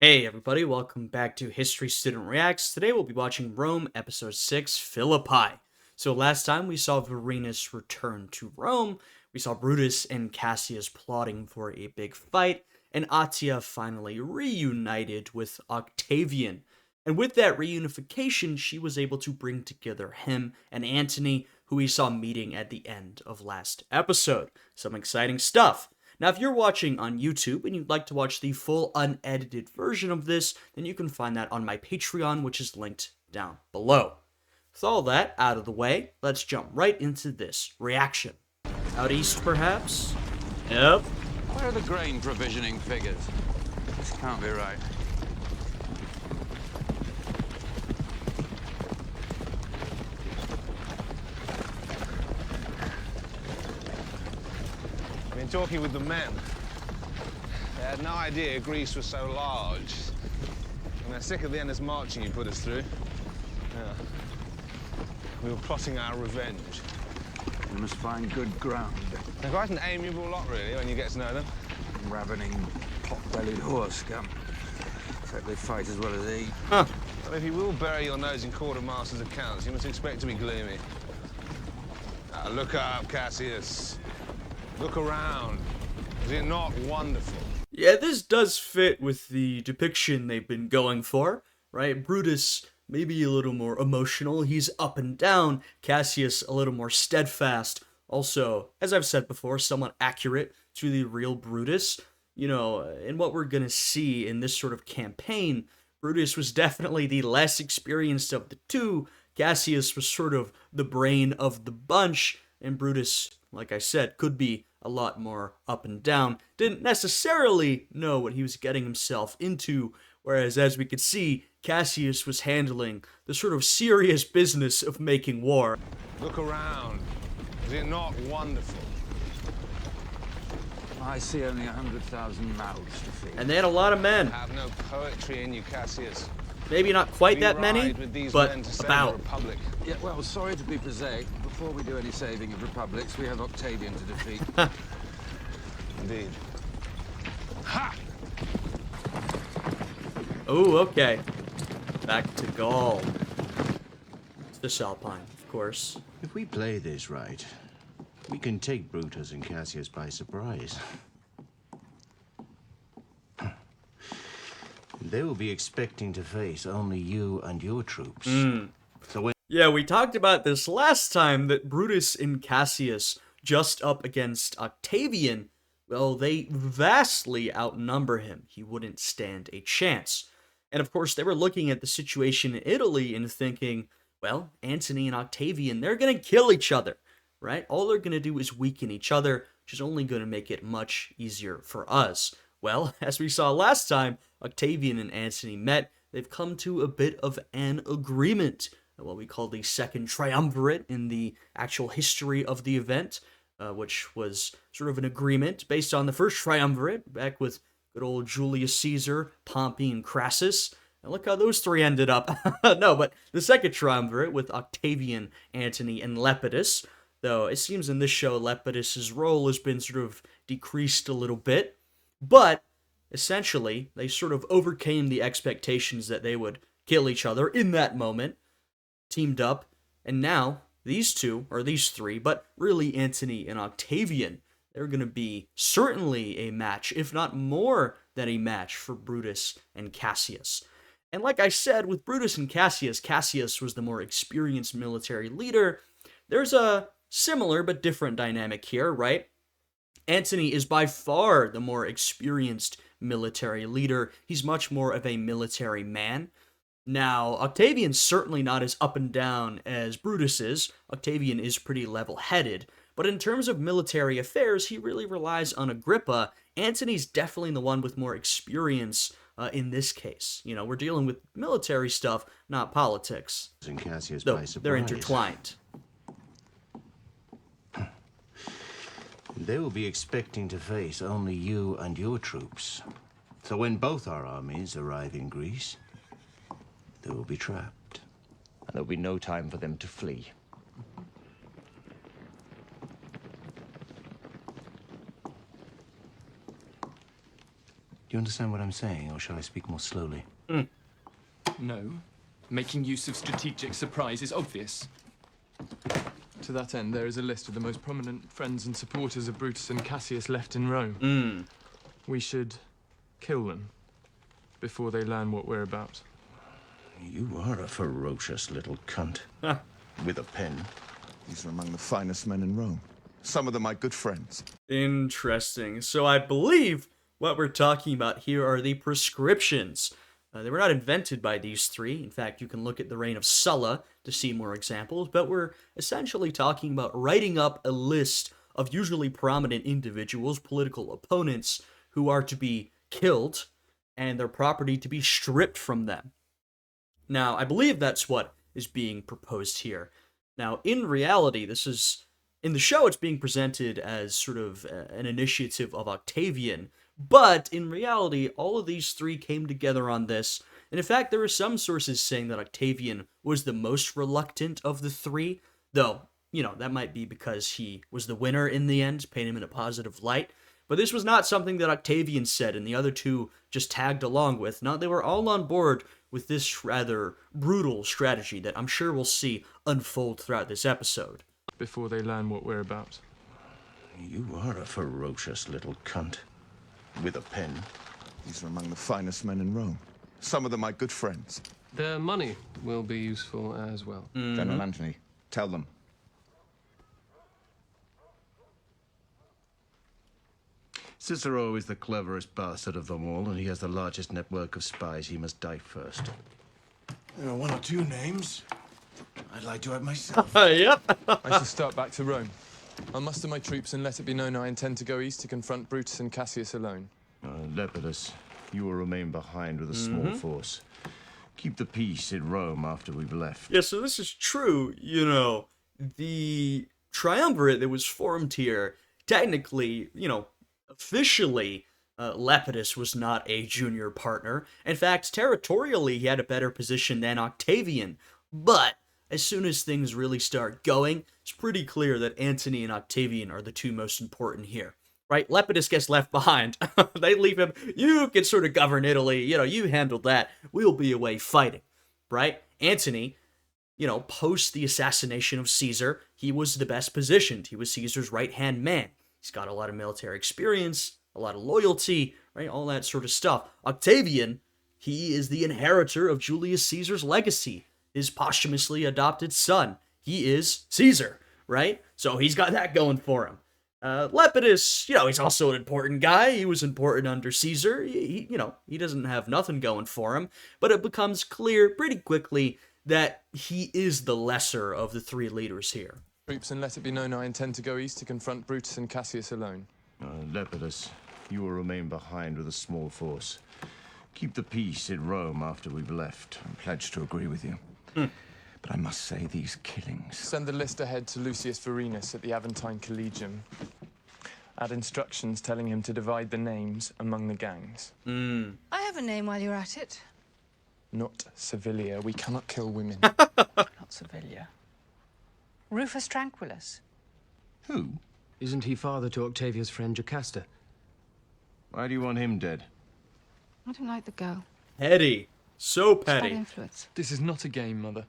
Hey everybody, welcome back to History Student Reacts. Today we'll be watching Rome Episode 6, Philippi. So last time we saw Varenus return to Rome, we saw Brutus and Cassius plotting for a big fight, and Atia finally reunited with Octavian. And with that reunification, she was able to bring together him and Antony, who we saw meeting at the end of last episode. Some exciting stuff. Now, if you're watching on YouTube and you'd like to watch the full unedited version of this, then you can find that on my Patreon, which is linked down below. With all that out of the way, let's jump right into this reaction. Out east, perhaps? Yep. Where are the grain provisioning figures? This can't be right. I've been talking with the men. They had no idea Greece was so large. And they're sick of the endless marching you put us through. Yeah. We were plotting our revenge. We must find good ground. They're quite an amiable lot, really, when you get to know them. Ravening, pot-bellied horse scum. Except they fight as well as they eat. Huh. But if you will bury your nose in quartermaster's accounts, you must expect to be gloomy. Now, look up, Cassius. Look around. Is it not wonderful? Yeah, this does fit with the depiction they've been going for, right? Brutus maybe a little more emotional, he's up and down. Cassius a little more steadfast. Also, as I've said before, somewhat accurate to the real Brutus. You know, in what we're gonna see in this sort of campaign, Brutus was definitely the less experienced of the two. Cassius was sort of the brain of the bunch, and Brutus, like I said, could be a lot more up and down. Didn't necessarily know what he was getting himself into, whereas as we could see, Cassius was handling the sort of serious business of making war. Look around. Is it not wonderful? I see only 100,000 mouths to feed. And they had a lot of men. You have no poetry in you, Cassius. Maybe not quite We that many, ride with these but men to save the about. Republic. Yeah, well, sorry to be prosaic. Before we do any saving of republics, we have Octavian to defeat. Indeed. Ha! Oh, okay. Back to Gaul. Cisalpine, of course. If we play this right, we can take Brutus and Cassius by surprise. They will be expecting to face only you and your troops. So when Yeah, we talked about this last time, that Brutus and Cassius, just up against Octavian, well, they vastly outnumber him. He wouldn't stand a chance. And of course, they were looking at the situation in Italy and thinking, well, Antony and Octavian, they're going to kill each other, right? All they're going to do is weaken each other, which is only going to make it much easier for us. Well, as we saw last time, Octavian and Antony met. They've come to a bit of an agreement, what we call the second triumvirate in the actual history of the event, which was sort of an agreement based on the first triumvirate, back with good old Julius Caesar, Pompey, and Crassus. And look how those three ended up. No, but the second triumvirate with Octavian, Antony, and Lepidus, though it seems in this show Lepidus's role has been sort of decreased a little bit. But, essentially, they sort of overcame the expectations that they would kill each other in that moment, teamed up, and now these two, or these three, but really Antony and Octavian, they're going to be certainly a match, if not more than a match, for Brutus and Cassius. And like I said, with Brutus and Cassius, Cassius was the more experienced military leader. There's a similar but different dynamic here, right? Antony is by far the more experienced military leader. He's much more of a military man. Now, Octavian's certainly not as up and down as Brutus is. Octavian is pretty level-headed. But in terms of military affairs, he really relies on Agrippa. Antony's definitely the one with more experience in this case. You know, we're dealing with military stuff, not politics. and Cassius Though by surprise. they're intertwined. They will be expecting to face only you and your troops. So when both our armies arrive in Greece, they will be trapped. And there'll be no time for them to flee. you understand what I'm saying, or shall I speak more slowly? No. Making use of strategic surprise is obvious. To that end, there is a list of the most prominent friends and supporters of Brutus and Cassius left in Rome. We should kill them before they learn what we're about. You are a ferocious little cunt. With a pen. These are among the finest men in Rome. Some of them my good friends. Interesting. So I believe what we're talking about here are the prescriptions. They were not invented by these three. In fact, you can look at the reign of Sulla to see more examples, but we're essentially talking about writing up a list of usually prominent individuals, political opponents, who are to be killed and their property to be stripped from them. Now, I believe that's what is being proposed here. Now, in reality, in the show, it's being presented as sort of an initiative of Octavian, but in reality, all of these three came together on this, and in fact, there are some sources saying that Octavian was the most reluctant of the three, though, that might be because he was the winner in the end, paint him in a positive light, but this was not something that Octavian said, and the other two just tagged along with. No, they were all on board with this rather brutal strategy that I'm sure we'll see unfold throughout this episode. Before they learn what we're about. You are a ferocious little cunt. With a pen. These are among the finest men in Rome. Some of them my good friends. Their money will be useful as well. General Antony, tell them. Cicero is the cleverest bastard of them all, and he has the largest network of spies. He must die first. There are one or two names I'd like to have myself. Yep. I shall start back to Rome. I'll muster my troops and let it be known I intend to go east to confront Brutus and Cassius alone. Lepidus, you will remain behind with a small force. Keep the peace in Rome after we've left. Yeah, so this is true, the triumvirate that was formed here, technically, officially, Lepidus was not a junior partner. In fact, territorially, he had a better position than Octavian, but as soon as things really start going, it's pretty clear that Antony and Octavian are the two most important here, right? Lepidus gets left behind. They leave him. You can sort of govern Italy. You handled that. We'll be away fighting, right? Antony, post the assassination of Caesar, he was the best positioned. He was Caesar's right-hand man. He's got a lot of military experience, a lot of loyalty, right? All that sort of stuff. Octavian, he is the inheritor of Julius Caesar's legacy. His posthumously adopted son. He is Caesar, right? So he's got that going for him. Lepidus, he's also an important guy. He was important under Caesar. He doesn't have nothing going for him. But it becomes clear pretty quickly that he is the lesser of the three leaders here. Troops and let it be known I intend to go east to confront Brutus and Cassius alone. Lepidus, you will remain behind with a small force. Keep the peace in Rome after we've left. I'm pledged to agree with you. But I must say, these killings... Send the list ahead to Lucius Vorenus at the Aventine Collegium. Add instructions telling him to divide the names among the gangs. I have a name while you're at it. Not Servilia. We cannot kill women. Not Servilia. Rufus Tranquillus. Who? Isn't he father to Octavia's friend Jocasta? Why do you want him dead? I don't like the girl. Petty. So Bad petty. influence. This is not a game, Mother.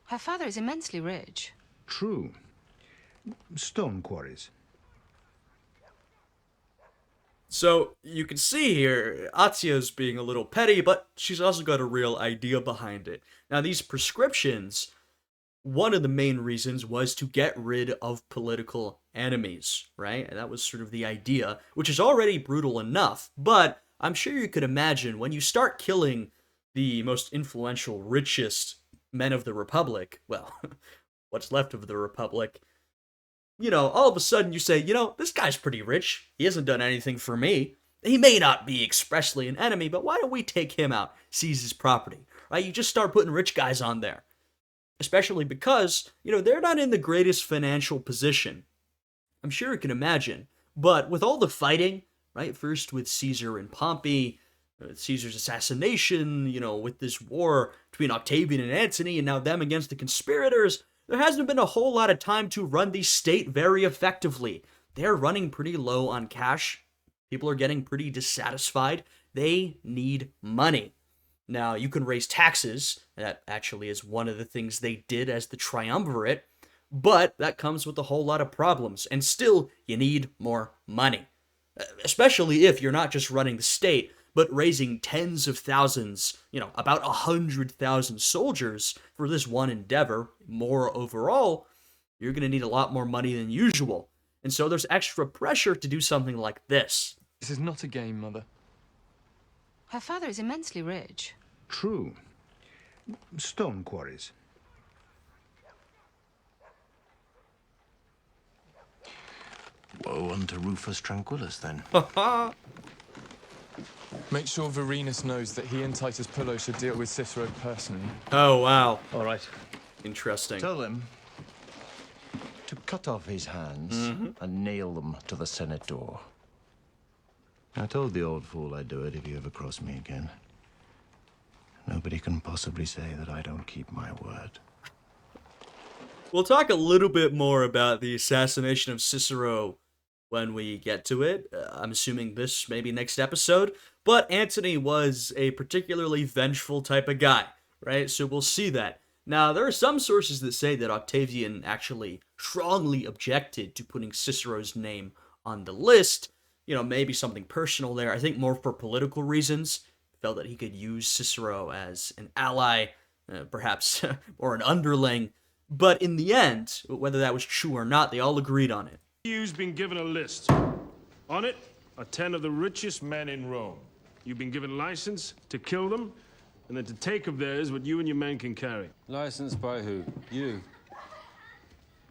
Her father is immensely rich. True. Stone quarries. So you can see here, Attia's being a little petty, but she's also got a real idea behind it. Now, these prescriptions, one of the main reasons was to get rid of political enemies, right? And that was sort of the idea, which is already brutal enough, but I'm sure you could imagine when you start killing the most influential, richest men of the Republic, well, what's left of the Republic, all of a sudden you say, this guy's pretty rich. He hasn't done anything for me. He may not be expressly an enemy, but why don't we take him out, seize his property, right? You just start putting rich guys on there, especially because, they're not in the greatest financial position. I'm sure you can imagine, but with all the fighting, right? First with Caesar and Pompey, Caesar's assassination, with this war between Octavian and Antony, and now them against the conspirators, there hasn't been a whole lot of time to run the state very effectively. They're running pretty low on cash. People are getting pretty dissatisfied. They need money. Now, you can raise taxes. That actually is one of the things they did as the triumvirate. But that comes with a whole lot of problems. And still, you need more money. Especially if you're not just running the state, but raising tens of thousands, about 100,000 soldiers for this one endeavor, more overall, you're going to need a lot more money than usual. And so there's extra pressure to do something like this. This is not a game, Mother. Her father is immensely rich. True. Stone quarries. Woe unto Rufus Tranquillus, then. Make sure Varenus knows that he and Titus Pullo should deal with Cicero personally. Oh, wow. All right. Interesting. Tell them to cut off his hands and nail them to the Senate door. I told the old fool I'd do it if you ever cross me again. Nobody can possibly say that I don't keep my word. We'll talk a little bit more about the assassination of Cicero when we get to it. I'm assuming this maybe next episode. But Antony was a particularly vengeful type of guy, right? So we'll see that. Now, there are some sources that say that Octavian actually strongly objected to putting Cicero's name on the list. Maybe something personal there. I think more for political reasons. Felt that he could use Cicero as an ally, perhaps, or an underling. But in the end, whether that was true or not, they all agreed on it. You've been given a list. On it are 10 of the richest men in Rome. You've been given license to kill them, and then to take of theirs what you and your men can carry. License by who? You.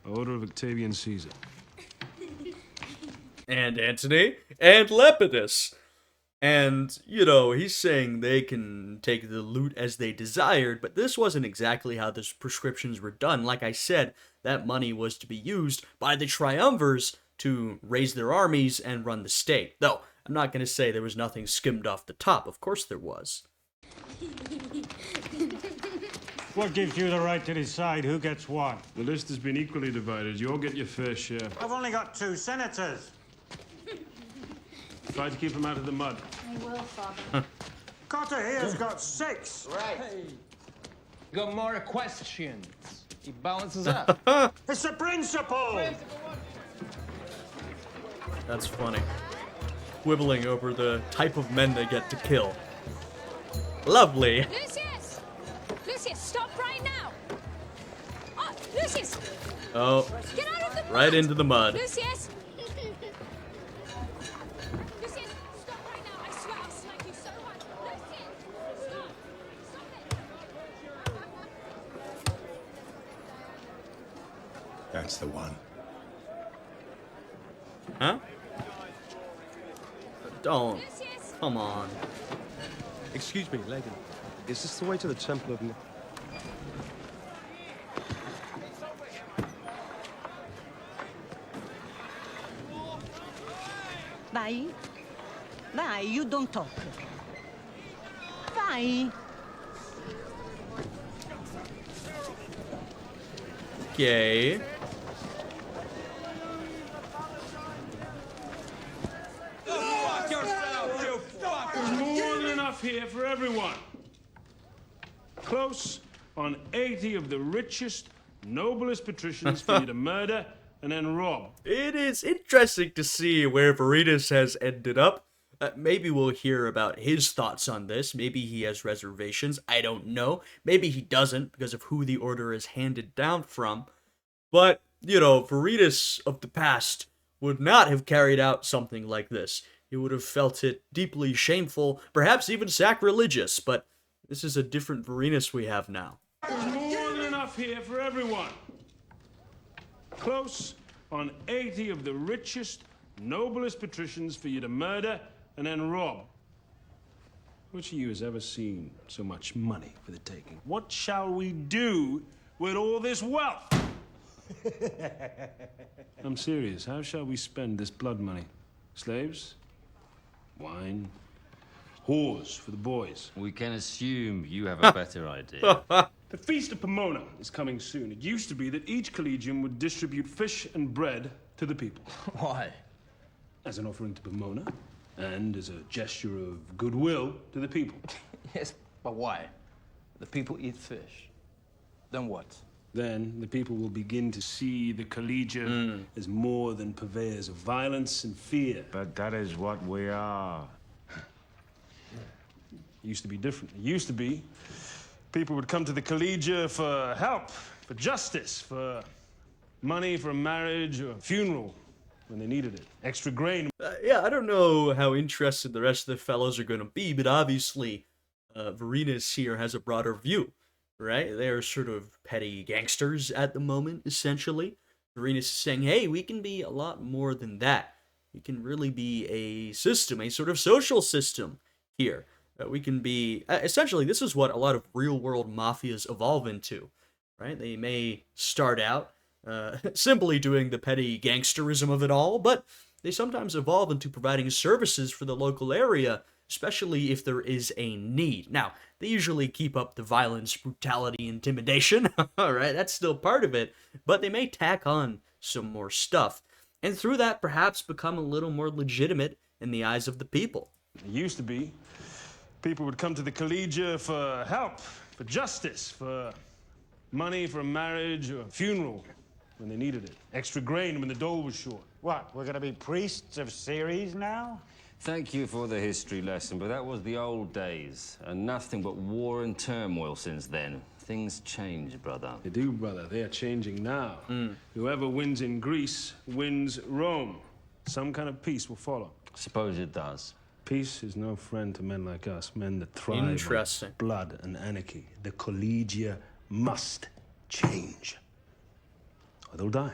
Order of Octavian Caesar. And Antony, and Lepidus. And, he's saying they can take the loot as they desired, but this wasn't exactly how the prescriptions were done. Like I said, that money was to be used by the Triumvirs to raise their armies and run the state. Though, I'm not going to say there was nothing skimmed off the top. Of course there was. What gives you the right to decide who gets what? The list has been equally divided. You all get your fair share. I've only got 2 senators. Try to keep them out of the mud. I will, Father. Cotter here's got 6. Right. Got more questions. He balances up. It's the principle! That's funny. Quibbling over the type of men they get to kill. Lovely. Lucius! Lucius, stop right now! Oh, Lucius! Oh, Get out of the right mud! into the mud. Lucius! Lucius, stop right now! I swear I'll smack you so hard! Lucius! Stop! Stop it! That's the one. Huh? Don't. Come on. Excuse me, lady. Is this the way to the Temple of... Vai. Vai, you don't talk. Vai. Okay. There's more than enough here for everyone. Close on 80 of the richest, noblest patricians for you to murder and then rob. It is interesting to see where Brutus has ended up. Maybe we'll hear about his thoughts on this. Maybe he has reservations. I don't know. Maybe he doesn't because of who the order is handed down from. But, Brutus of the past would not have carried out something like this. He would have felt it deeply shameful, perhaps even sacrilegious, but this is a different Varenus we have now. There's more than enough here for everyone. Close on 80 of the richest, noblest patricians for you to murder and then rob. Which of you has ever seen so much money for the taking? What shall we do with all this wealth? I'm serious. How shall we spend this blood money? Slaves? Wine? Whores for the boys? We can assume you have a better idea. The Feast of Pomona is coming soon. It used to be that each collegium would distribute fish and bread to the people. Why? As an offering to Pomona. and as a gesture of goodwill to the people. Yes, but why? The people eat fish. Then what? Then the people will begin to see the collegia as more than purveyors of violence and fear. But that is what we are. It used to be different. It used to be people would come to the collegia for help, for justice, for money for a marriage or a funeral when they needed it. Extra grain. Yeah, I don't know how interested the rest of the fellows are going to be, but obviously Varinus here has a broader view, right? They're sort of petty gangsters at the moment, essentially. Varinus is saying, hey, we can be a lot more than that. We can really be a system, a sort of social system here. We can be... essentially, this is what a lot of real-world mafias evolve into, right? They may start out simply doing the petty gangsterism of it all, but they sometimes evolve into providing services for the local area, especially if there is a need. Now, they usually keep up the violence, brutality, intimidation, alright, that's still part of it, but they may tack on some more stuff, and through that perhaps become a little more legitimate in the eyes of the people. It used to be people would come to the collegia for help, for justice, for money for a marriage or a funeral when they needed it. Extra grain when the dole was short. What, we're going to be priests of Ceres now? Thank you for the history lesson, but that was the old days, and nothing but war and turmoil since then. Things change, brother. They do, brother. They are changing now. Whoever wins in Greece wins Rome. Some kind of peace will follow. Suppose it does. Peace is no friend to men like us, men that thrive on blood and anarchy. The collegia must change, or they'll die.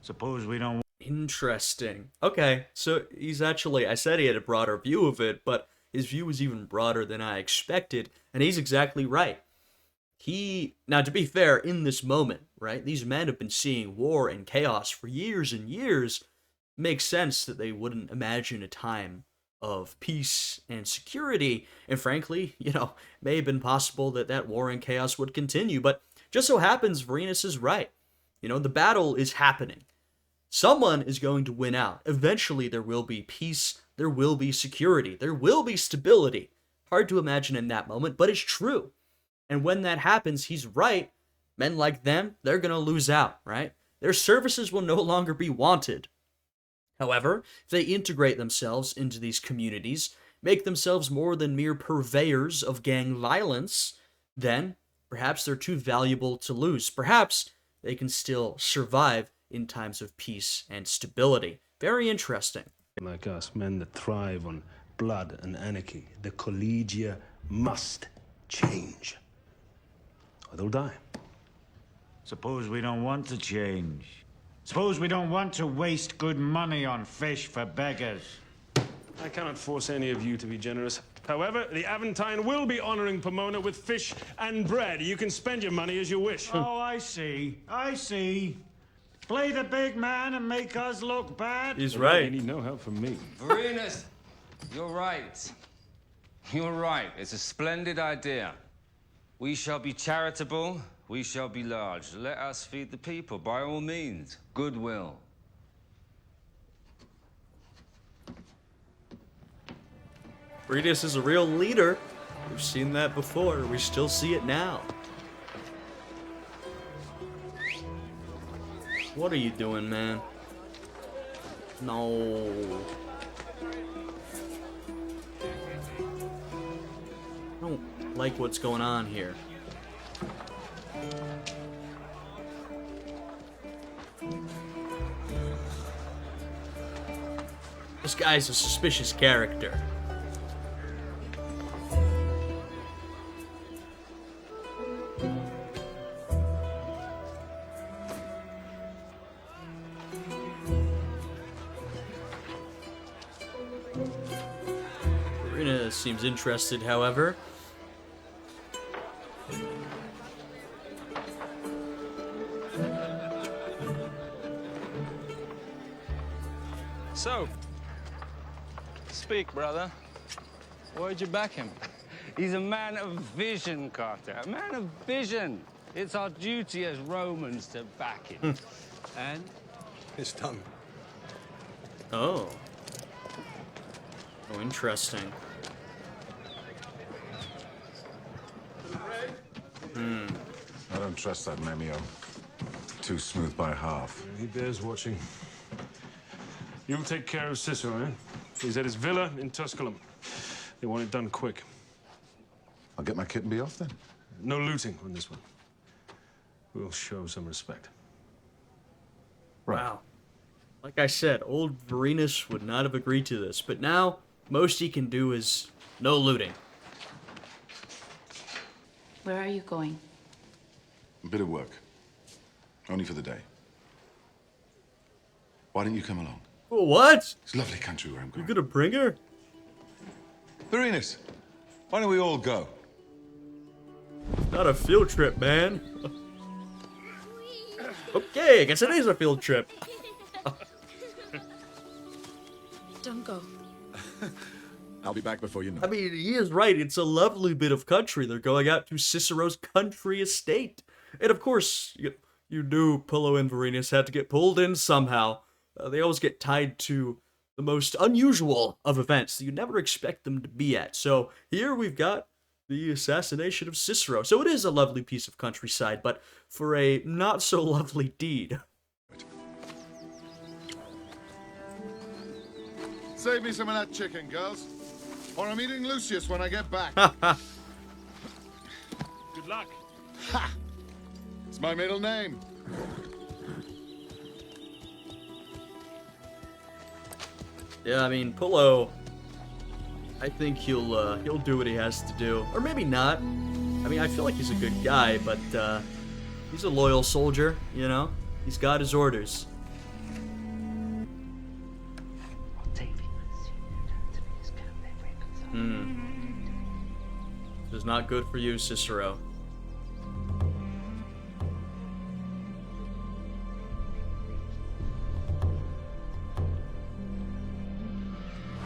Suppose we don't... Interesting. Okay, so he's actually... I said he had a broader view of it, but his view was even broader than I expected, and he's exactly right. Now, to be fair, in this moment, right, these men have been seeing war and chaos for years and years. It makes sense that they wouldn't imagine a time of peace and security, and frankly, you know, it may have been possible that that war and chaos would continue, but just so happens Varinus is right. You know, the battle is happening. Someone is going to win out. Eventually there will be peace, there will be security, there will be stability. Hard to imagine in that moment, but it's true. And when that happens, he's right. Men like them, they're going to lose out, right? Their services will no longer be wanted. However, if they integrate themselves into these communities, make themselves more than mere purveyors of gang violence, then perhaps they're too valuable to lose. Perhaps they can still survive in times of peace and stability. Very interesting. Like us, men that thrive on blood and anarchy. The collegia must change, or they'll die. Suppose we don't want to change. Suppose we don't want to waste good money on fish for beggars. I cannot force any of you to be generous. However, the Aventine will be honoring Pomona with fish and bread. You can spend your money as you wish. Oh, I see. I see. Play the big man and make us look bad. He's right. You need no help from me. Varinus, you're right. You're right. It's a splendid idea. We shall be charitable. We shall be large. Let us feed the people, by all means. Goodwill. Brutus is a real leader. We've seen that before. We still see it now. What are you doing, man? No. I don't like what's going on here. This guy's a suspicious character. Marina seems interested, however. So, speak, brother. Why'd you back him? He's a man of vision, Carter. A man of vision. It's our duty as Romans to back him. And? His tongue. Oh. Oh, interesting. I don't trust that Memio. Too smooth by half. He bears watching. You'll take care of Cicero, eh? He's at his villa in Tusculum. They want it done quick. I'll get my kit and be off then. No looting on this one. We'll show some respect. Wow. Like I said, old Varenus would not have agreed to this, but now most he can do is no looting. Where are you going? A bit of work. Only for the day. Why don't you come along? What? It's a lovely country where I'm going. You're gonna bring her? Varenus, why don't we all go? Not a field trip, man. Okay, I guess it is a field trip. Don't go. I'll be back before you know. I mean, he is right. It's a lovely bit of country. They're going out to Cicero's country estate. And of course, you knew Pullo and Varenus had to get pulled in somehow. They always get tied to the most unusual of events that you never expect them to be at. So here we've got the assassination of Cicero. So it is a lovely piece of countryside, but for a not so lovely deed. Save me some of that chicken, girls. Or I'm eating Lucius when I get back. Good luck. Ha! It's my middle name. Yeah, I mean, Pullo, I think he'll do what he has to do. Or maybe not. I mean, I feel like he's a good guy, but he's a loyal soldier, you know? He's got his orders. This is not good for you, Cicero.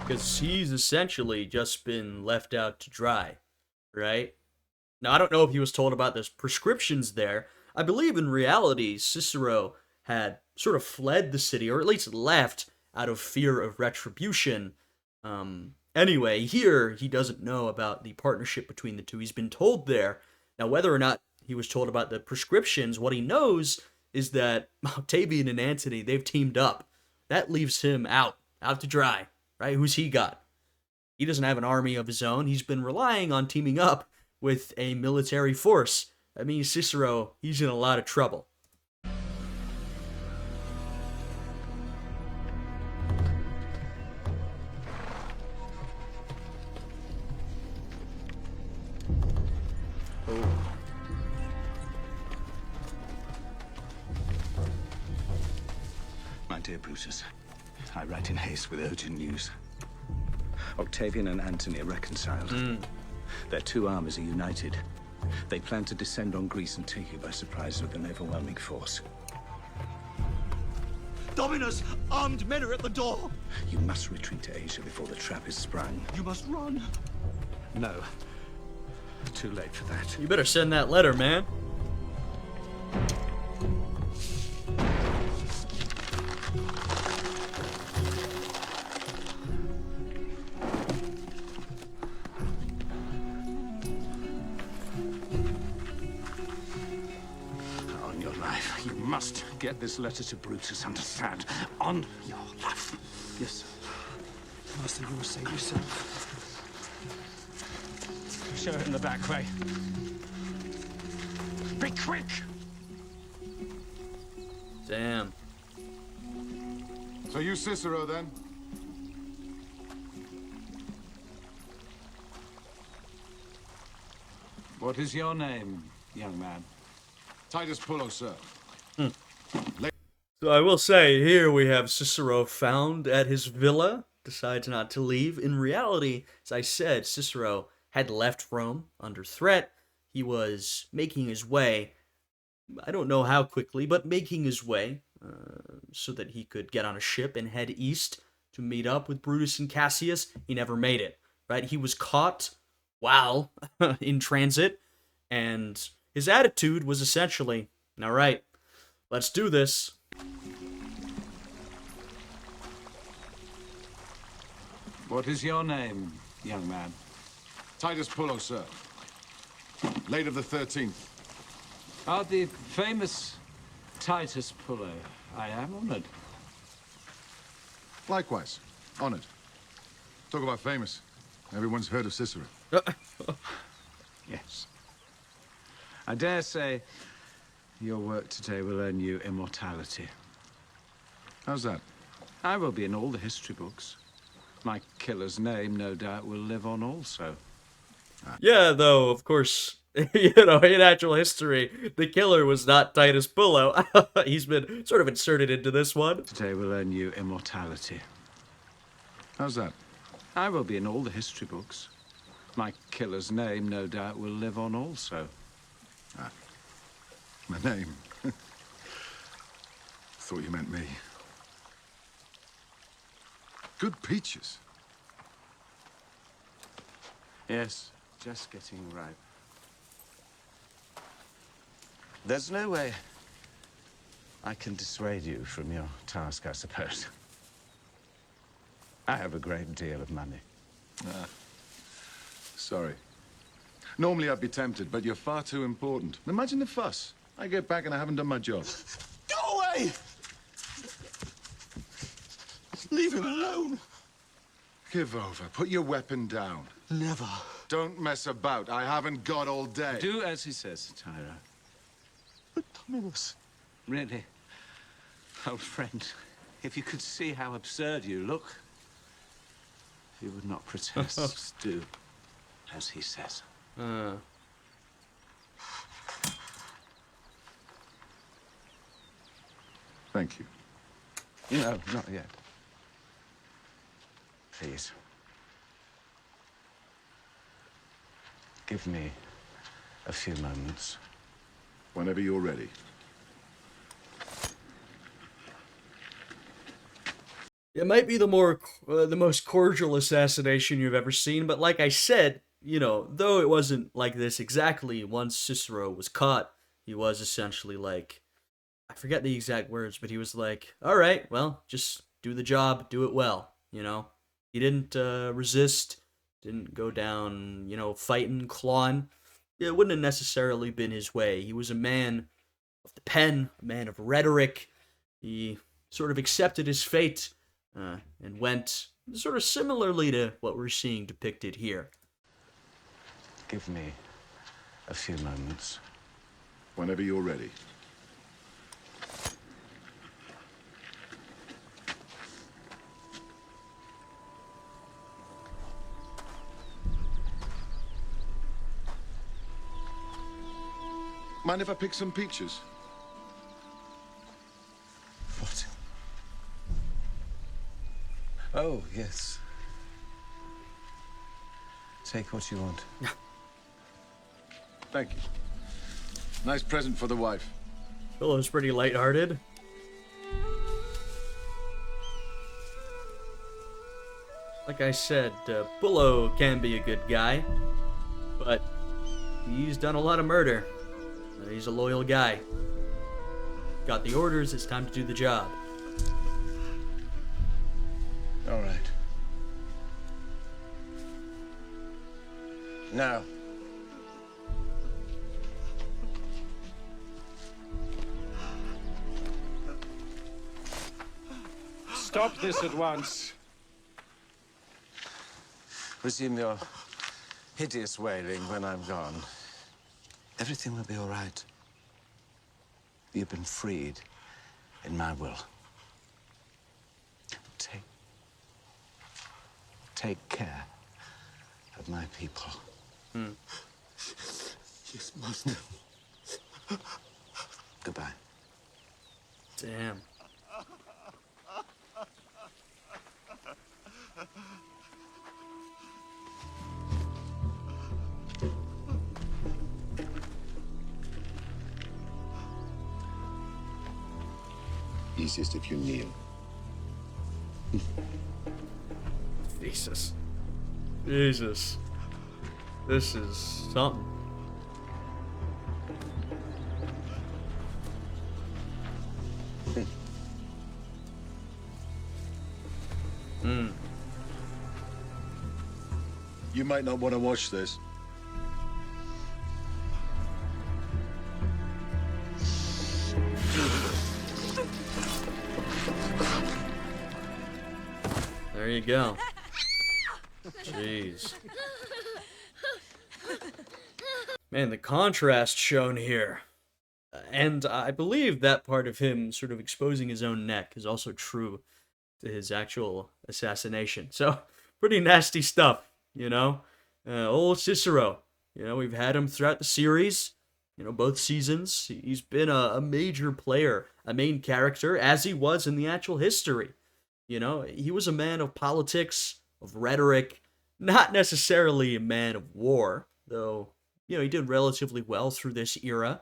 Because he's essentially just been left out to dry, right? Now, I don't know if he was told about those prescriptions there. I believe in reality, Cicero had sort of fled the city, or at least left out of fear of retribution. Anyway, here, he doesn't know about the partnership between the two. He's been told there. Now, whether or not he was told about the prescriptions, what he knows is that Octavian and Antony, they've teamed up. That leaves him out to dry, right? Who's he got? He doesn't have an army of his own. He's been relying on teaming up with a military force. That means Cicero, he's in a lot of trouble. My dear Brutus, I write in haste with urgent news. Octavian and Antony are reconciled. Their two armies are united. They plan to descend on Greece and take you by surprise with an overwhelming force. Dominus, armed men are at the door. You must retreat to Asia before the trap is sprung. You must run. No. Too late for that. You better send that letter, man. On your life. You must get this letter to Brutus, understand? On your life. Yes, sir. Master, you will save yourself. Show it in the back way. Be quick! Damn. So you Cicero, then? What is your name, young man? Titus Pullo, sir. So I will say, here we have Cicero found at his villa, decides not to leave. In reality, as I said, Cicero had left Rome under threat. He was making his way, I don't know how quickly, but making his way so that he could get on a ship and head east to meet up with Brutus and Cassius. He never made it, right? He was caught while in transit, and his attitude was essentially, all right, let's do this. What is your name, young man? Titus Pullo, sir. Late of the 13th. Ah, the famous Titus Pullo. I am honored. Likewise. Honored. Talk about famous. Everyone's heard of Cicero. Yes. I dare say your work today will earn you immortality. How's that? I will be in all the history books. My killer's name, no doubt, will live on also. Yeah, though, of course, in actual history, the killer was not Titus Pullo. He's been sort of inserted into this one. Today will earn you immortality. How's that? I will be in all the history books. My killer's name, no doubt, will live on also. My name? Thought you meant me. Good peaches. Yes, just getting ripe. There's no way I can dissuade you from your task, I suppose. I have a great deal of money. Sorry. Normally I'd be tempted, but you're far too important. Imagine the fuss. I get back and I haven't done my job. Go away! Leave him alone. Give over. Put your weapon down. Never. Don't mess about. I haven't got all day. Do as he says, Tyra. But Dominus. Really? Old friend, if you could see how absurd you look, you would not protest. Do as he says. Thank you. No, not yet. Please. Give me a few moments. Whenever you're ready. It might be the most cordial assassination you've ever seen, but like I said, though it wasn't like this exactly, once Cicero was caught, he was essentially like, I forget the exact words, but he was like, all right, well, just do the job, do it well, He didn't resist, didn't go down, fighting, clawing. It wouldn't have necessarily been his way. He was a man of the pen, a man of rhetoric. He sort of accepted his fate and went sort of similarly to what we're seeing depicted here. Give me a few moments. Whenever you're ready. Mind if I pick some peaches? What? Oh, yes. Take what you want. Thank you. Nice present for the wife. Philip's pretty lighthearted. Like I said, Pullo can be a good guy, but he's done a lot of murder. He's a loyal guy. Got the orders, it's time to do the job. All right. Now. Stop this at once. Resume your hideous wailing when I'm gone. Everything will be all right. You've been freed in my will. Take care of my people. Yes, master. Goodbye. Damn. Easiest if you kneel. Jesus. Jesus. This is something. might not want to watch this. There you go. Jeez. Man, the contrast shown here. And I believe that part of him sort of exposing his own neck is also true to his actual assassination. So, pretty nasty stuff, you know? Old Cicero, you know, we've had him throughout the series, you know, both seasons. He's been a major player, a main character, as he was in the actual history. You know, he was a man of politics, of rhetoric, not necessarily a man of war, though, you know, he did relatively well through this era.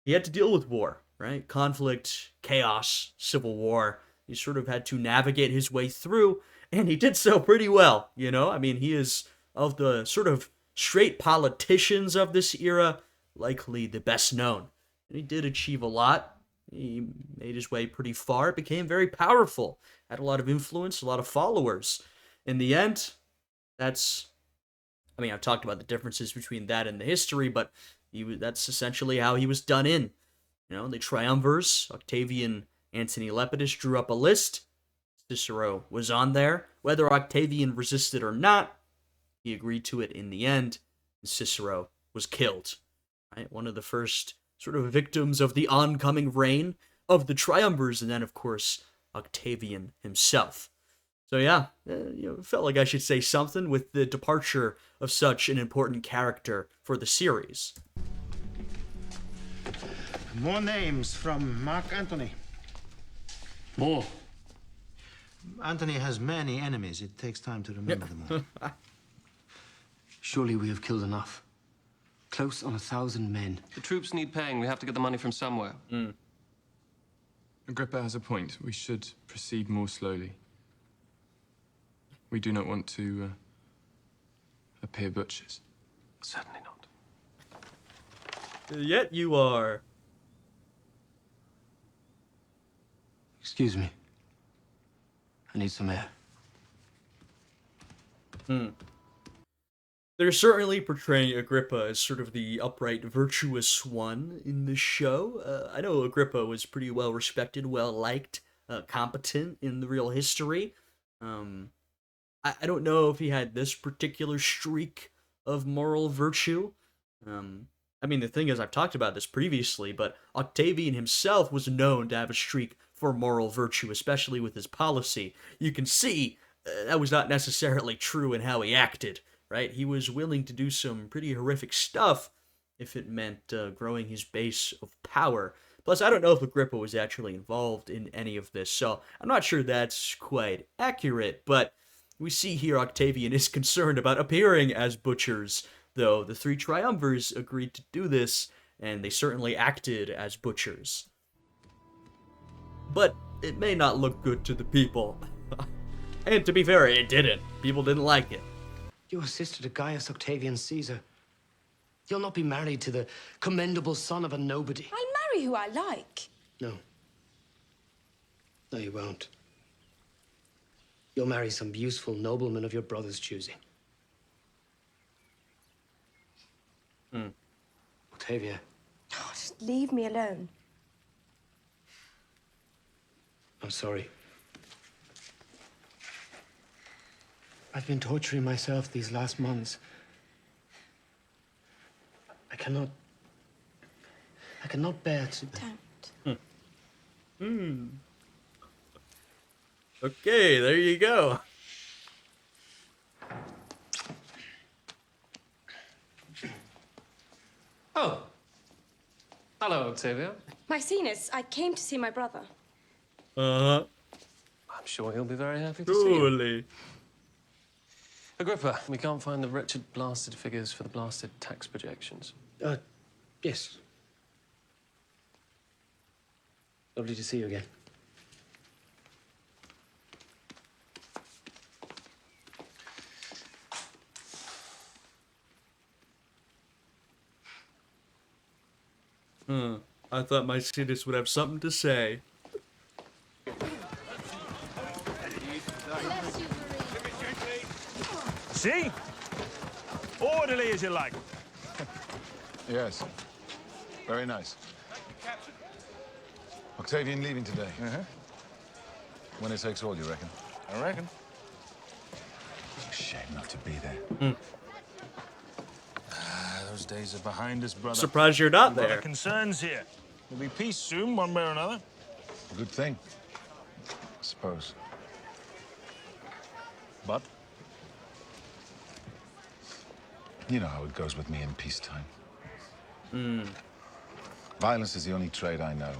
He had to deal with war, right? Conflict, chaos, civil war. He sort of had to navigate his way through, and he did so pretty well, you know? I mean, he is, of the sort of straight politicians of this era, likely the best known. And he did achieve a lot. He made his way pretty far, became very powerful, had a lot of influence, a lot of followers. In the end, that's... I mean, I've talked about the differences between that and the history, but that's essentially how he was done in. You know, the Triumvirs, Octavian, Antony Lepidus drew up a list. Cicero was on there. Whether Octavian resisted or not, he agreed to it in the end, and Cicero was killed. Right? One of the first sort of victims of the oncoming reign of the Triumvirs, and then, of course, Octavian himself. So yeah, you know, felt like I should say something with the departure of such an important character for the series. More names from Mark Antony. More. Antony has many enemies. It takes time to remember them all. Surely we have killed enough. Close on 1,000 men. The troops need paying. We have to get the money from somewhere. Agrippa has a point. We should proceed more slowly. We do not want to appear butchers. Certainly not. Yet you are. Excuse me. I need some air. They're certainly portraying Agrippa as sort of the upright, virtuous one in the show. I know Agrippa was pretty well respected, well liked, competent in the real history. I don't know if he had this particular streak of moral virtue. I mean, the thing is, I've talked about this previously, but Octavian himself was known to have a streak for moral virtue, especially with his policy. You can see that was not necessarily true in how he acted, right? He was willing to do some pretty horrific stuff if it meant growing his base of power. Plus, I don't know if Agrippa was actually involved in any of this, so I'm not sure that's quite accurate, but we see here Octavian is concerned about appearing as butchers, though the three Triumvirs agreed to do this, and they certainly acted as butchers. But it may not look good to the people. And to be fair, it didn't. People didn't like it. You are sister to Gaius Octavian Caesar. You'll not be married to the commendable son of a nobody. I'll marry who I like. No. No, you won't. You'll marry some useful nobleman of your brother's choosing. Octavia. Oh, just leave me alone. I'm sorry. I've been torturing myself these last months. I cannot bear to... Don't. Okay, there you go. Oh. Hello, Octavia. Maecenas, I came to see my brother. Uh-huh. I'm sure he'll be very happy to see you. Surely. Agrippa, we can't find the wretched blasted figures for the blasted tax projections. Yes. Lovely to see you again. I thought Maecenas would have something to say. See? orderly as you like. Yes. Very nice. Octavian leaving today. When it takes all, you reckon? I reckon. Shame not to be there. Those days are behind us, brother. Surprised you're not We've got there. our concerns here. There'll be peace soon, one way or another. Good thing, I suppose. But? You know how it goes with me in peacetime. Violence is the only trade I know.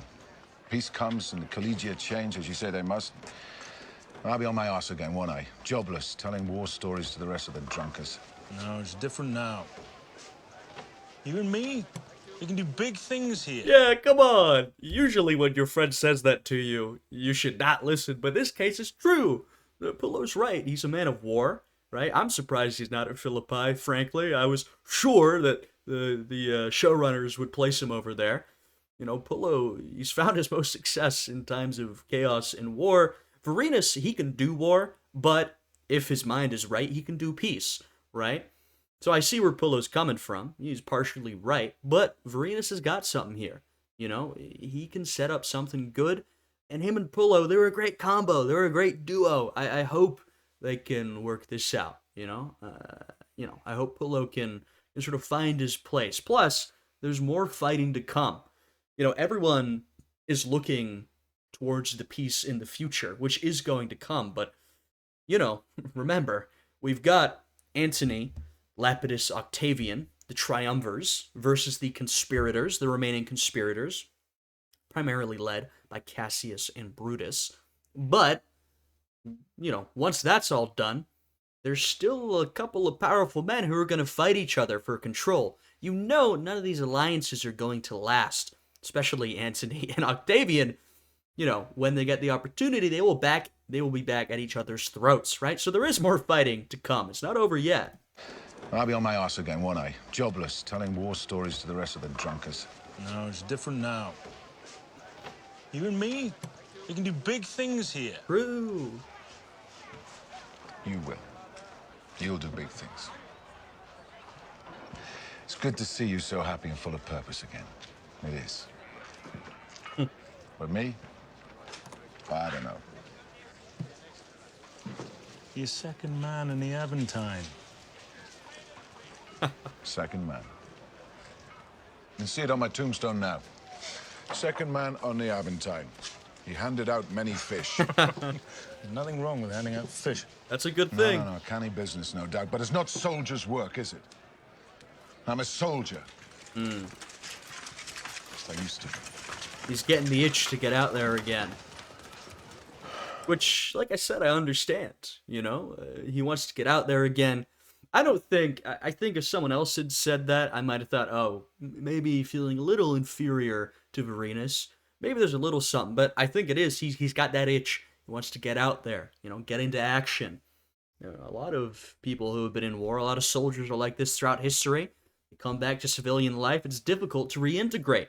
Peace comes and the collegiate change, as you say they must. I'll be on my arse again, won't I? Jobless, telling war stories to the rest of the drunkards. No, it's different now. You and me, we can do big things here. Yeah, come on. Usually when your friend says that to you, you should not listen, but this case is true. Pillo's right. He's a man of war, right? I'm surprised he's not at Philippi, frankly. I was sure that the showrunners would place him over there. You know, Pillow, he's found his most success in times of chaos and war. Varenus, he can do war, but if his mind is right, he can do peace, right? So I see where Pillow's coming from. He's partially right, but Varenus has got something here. You know, he can set up something good, and him and Pillow, they were a great combo. They were a great duo. I hope they can work this out, you know? I hope Pillow can sort of find his place. Plus, there's more fighting to come. You know, everyone is looking towards the peace in the future, which is going to come, but, you know, remember, we've got Antony, Lapidus, Octavian, the Triumvirs, versus the conspirators, the remaining conspirators, primarily led by Cassius and Brutus. But, you know, once that's all done, there's still a couple of powerful men who are going to fight each other for control. You know none of these alliances are going to last, especially Antony and Octavian. You know, when they get the opportunity, they will be back at each other's throats, right? So there is more fighting to come. It's not over yet. I'll be on my arse again, won't I? Jobless, telling war stories to the rest of the drunkards. No, it's different now. You and me, we can do big things here. True. You will. You'll do big things. It's good to see you so happy and full of purpose again. It is. But me? I don't know. You're second man in the Aventine. Second man. You can see it on my tombstone now. Second man on the Aventine. He handed out many fish. Nothing wrong with handing out fish. That's a good thing. No, canny business, no doubt. But it's not soldier's work, is it? I'm a soldier. Just I used to. He's getting the itch to get out there again. Which, like I said, I understand. You know, he wants to get out there again. I think if someone else had said that, I might have thought, oh, maybe feeling a little inferior to Varenus. Maybe there's a little something, but I think it is. He's got that itch. He wants to get out there, you know, get into action. You know, a lot of people who have been in war, a lot of soldiers are like this throughout history. They come back to civilian life. It's difficult to reintegrate.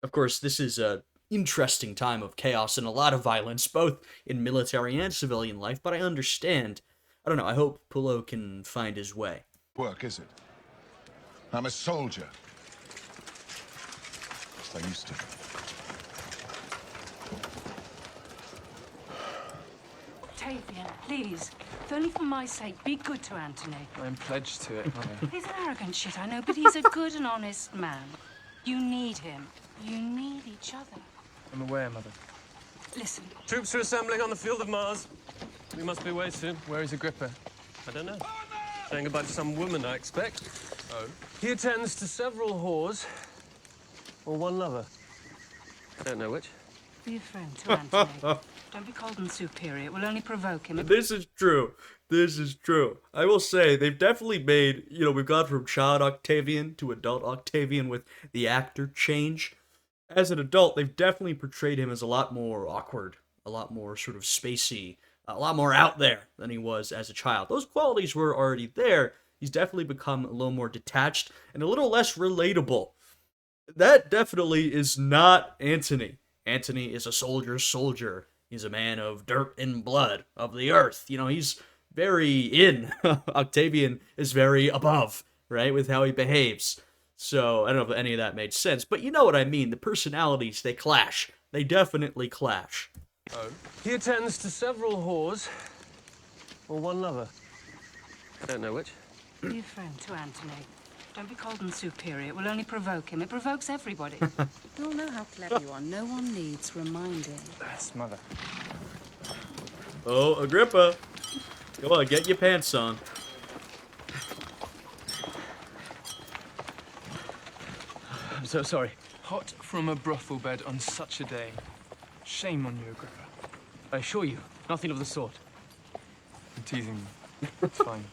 Of course, this is a interesting time of chaos and a lot of violence, both in military and civilian life, but I understand. I don't know, I hope Pillow can find his way. Work, is it? I'm a soldier. Just I used to. Octavian, please, if only for my sake, be good to Antony. I'm pledged to it, Mother. He's an arrogant shit, I know, but he's a good and honest man. You need him. You need each other. I'm aware, Mother. Listen. Troops are assembling on the field of Mars. We must be away soon. Where is Agrippa? I don't know. Saying goodbye to some woman, I expect. Oh? He attends to several whores. Or one lover. I don't know which. Be a friend to Antony. Don't be cold and superior. It will only provoke him. This is true. This is true. I will say, they've definitely made, you know, we've gone from child Octavian to adult Octavian with the actor change. As an adult, they've definitely portrayed him as a lot more awkward, a lot more sort of spacey, a lot more out there than he was as a child. Those qualities were already there. He's definitely become a little more detached and a little less relatable. That definitely is not Antony. Antony is a soldier's soldier. He's a man of dirt and blood, of the earth. You know, he's very in. Octavian is very above. right, with how he behaves. So, I don't know if any of that made sense, but you know what I mean. The personalities, they clash. They definitely clash. Oh. He attends to several whores, or one lover. I don't know which. Be a friend to Anthony. Don't be cold and superior. It will only provoke him. It provokes everybody. We all know how clever you are. No one needs reminding. Yes, mother. Oh, Agrippa. Come on, get your pants on. I'm so sorry. Hot from a brothel bed on such a day. Shame on you, Agrippa. I assure you, nothing of the sort. I'm teasing you. It's fine.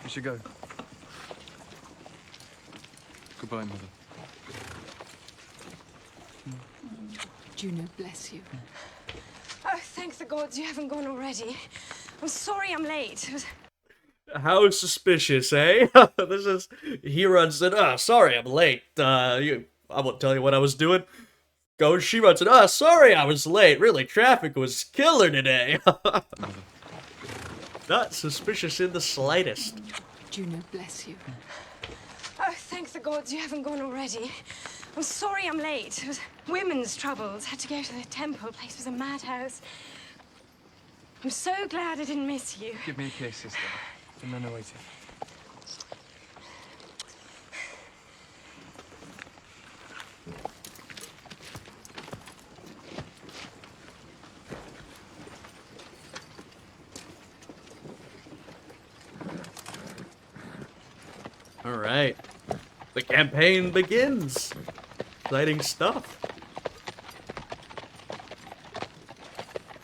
We should go. Goodbye, Mother. Juno, bless you. Oh, thank the gods you haven't gone already. I'm sorry I'm late. How suspicious, eh? This is... He runs in, sorry, I'm late. I won't tell you what I was doing. She runs in, sorry, I was late. Really, traffic was killer today. Not suspicious in the slightest. Juno, bless you. Oh, thank the gods you haven't gone already. I'm sorry I'm late. It was women's troubles. Had to go to the temple. Place was a madhouse. I'm so glad I didn't miss you. Give me a kiss, sister. The men are waiting. All right. The campaign begins. Exciting stuff.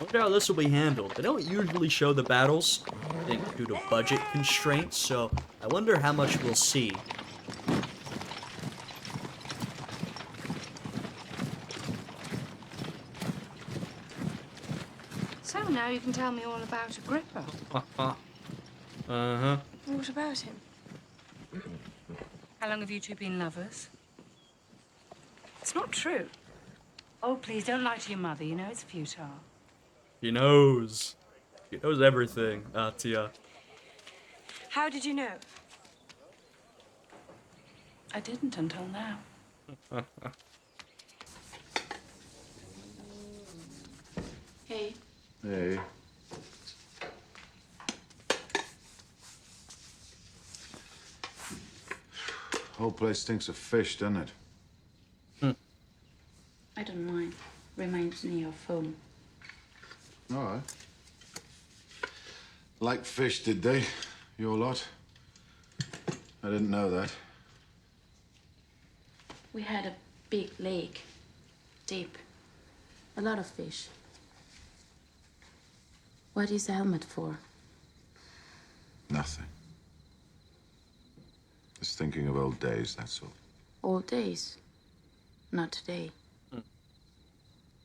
I wonder how this will be handled. They don't usually show the battles, I think, due to budget constraints, so I wonder how much we'll see. So now you can tell me all about Agrippa. Uh-huh. What about him? How long have you two been lovers? It's not true. Oh, please, don't lie to your mother. You know it's futile. He knows. He knows everything, Atia. How did you know? I didn't until now. Hey. Hey. Whole place stinks of fish, doesn't it? I don't mind. Reminds me of home. All right. Like fish, did they? Your lot? I didn't know that. We had a big lake. Deep. A lot of fish. What is the helmet for? Nothing. Just thinking of old days, that's all. Old days. Not today.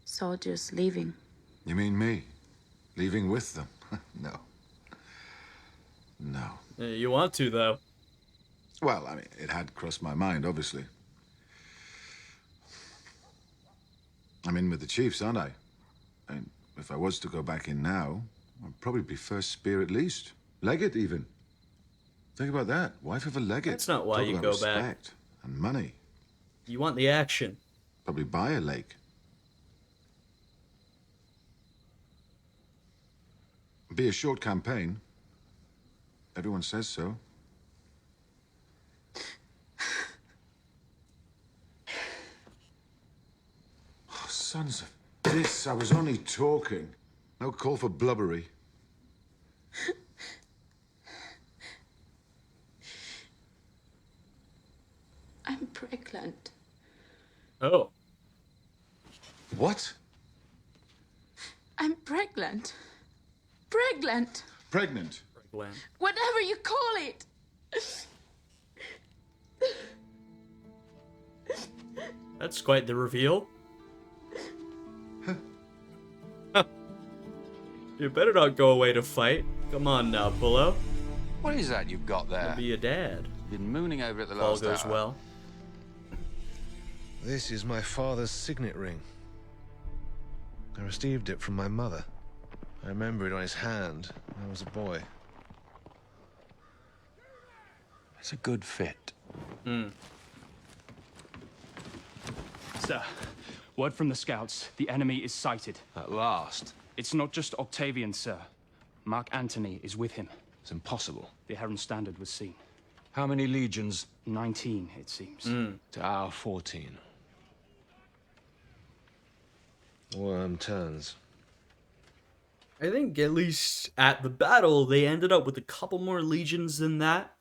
Soldiers leaving. You mean me? Leaving with them? No. No. You want to, though. Well, I mean, it had crossed my mind, obviously. I'm in with the chiefs, aren't I? And if I was to go back in now, I'd probably be first spear at least. Legate, even. Think about that. Wife of a legate. That's not why Talk you about go respect back. And money. You want the action. Probably buy a lake. Be a short campaign. Everyone says so. Oh, sons of this, I was only talking. No call for blubbery. I'm pregnant. Oh. What? I'm pregnant. Pregnant. Pregnant? Whatever you call it. That's quite the reveal. You better not go away to fight. Come on now, Pullo. What is that you've got there? You'll be a dad. Been mooning over it the All last goes hour. well. This is my father's signet ring. I received it from my mother. I remember it on his hand when I was a boy. It's a good fit. Sir, word from the scouts. The enemy is sighted. At last. It's not just Octavian, sir. Mark Antony is with him. It's impossible. The Heron Standard was seen. How many legions? 19, it seems. To our 14. Worm turns. I think at least at the battle, they ended up with a couple more legions than that.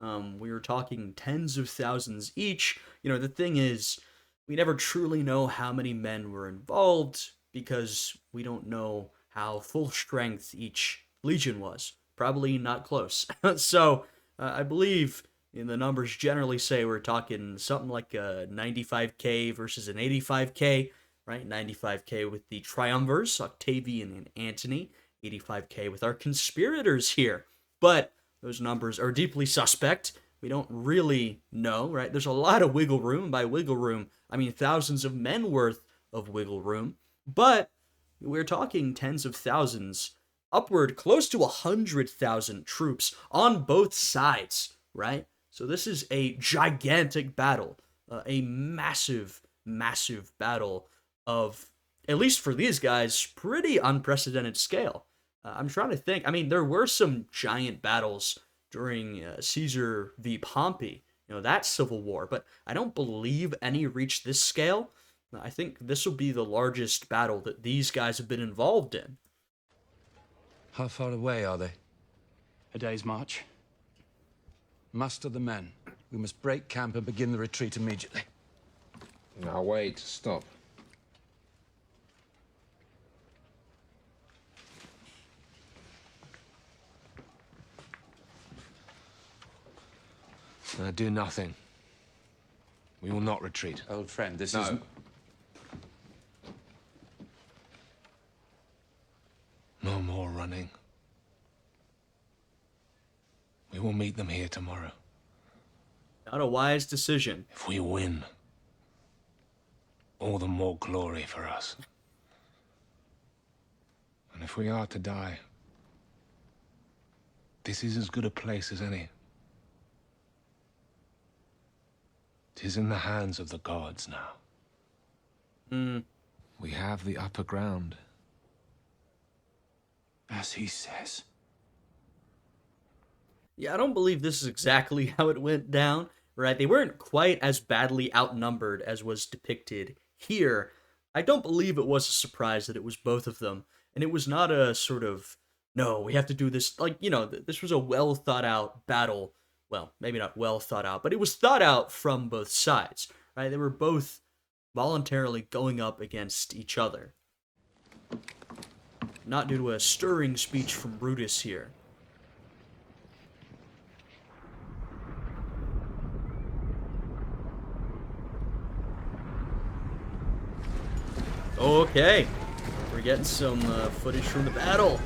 We were talking tens of thousands each. You know, the thing is, we never truly know how many men were involved because we don't know how full strength each legion was. Probably not close. So, I believe the numbers generally say we're talking something like a 95k versus an 85k, right? 95k with the Triumvirs, Octavian and Antony, 85k with our conspirators here. But those numbers are deeply suspect. We don't really know, right? There's a lot of wiggle room. By wiggle room, I mean thousands of men worth of wiggle room. But we're talking tens of thousands, upward close to 100,000 troops on both sides, right? So this is a gigantic battle, a massive, massive battle of, at least for these guys, pretty unprecedented scale. I'm trying to think. I mean, there were some giant battles during Caesar v. Pompey, that civil war, but I don't believe any reached this scale. I think this will be the largest battle that these guys have been involved in. How far away are they? A day's march. Muster the men. We must break camp and begin the retreat immediately. Now wait, stop. Do nothing. We will not retreat. Old friend, this No. is... No more running. We will meet them here tomorrow. Not a wise decision. If we win, all the more glory for us. And if we are to die, this is as good a place as any. 'Tis in the hands of the gods now. We have the upper ground. As he says. Yeah, I don't believe this is exactly how it went down, right? They weren't quite as badly outnumbered as was depicted here. I don't believe it was a surprise that it was both of them. And it was not a sort of, no, we have to do this. Like, this was a well thought out battle. Well, maybe not well thought out, but it was thought out from both sides, right? They were both voluntarily going up against each other. Not due to a stirring speech from Brutus here. Okay, we're getting some footage from the battle.